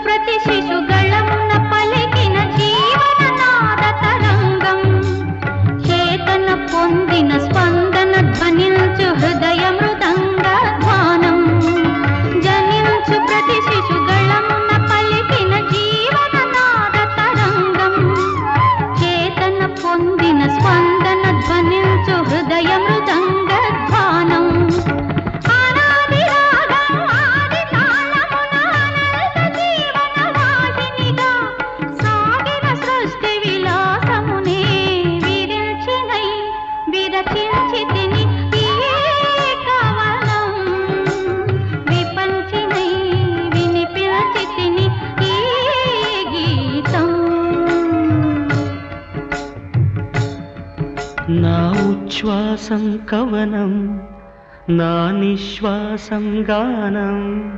ప్రతి శిశుగళమున పలికిన జీవననాద తరంగం చేతన పొందిన స్పందన ధ్వనించు హృదయ మృదంగ ధ్వానం జనించు ప్రతి శిశుగళమున పలికిన జీవననాద తరంగం చేతన పొందిన స్పందన ధ్వనించు హృదయ మృదంగ ధ్వానం నా ఉచ్ఛ్వాసం కవనం నా నిశ్వాసం గానం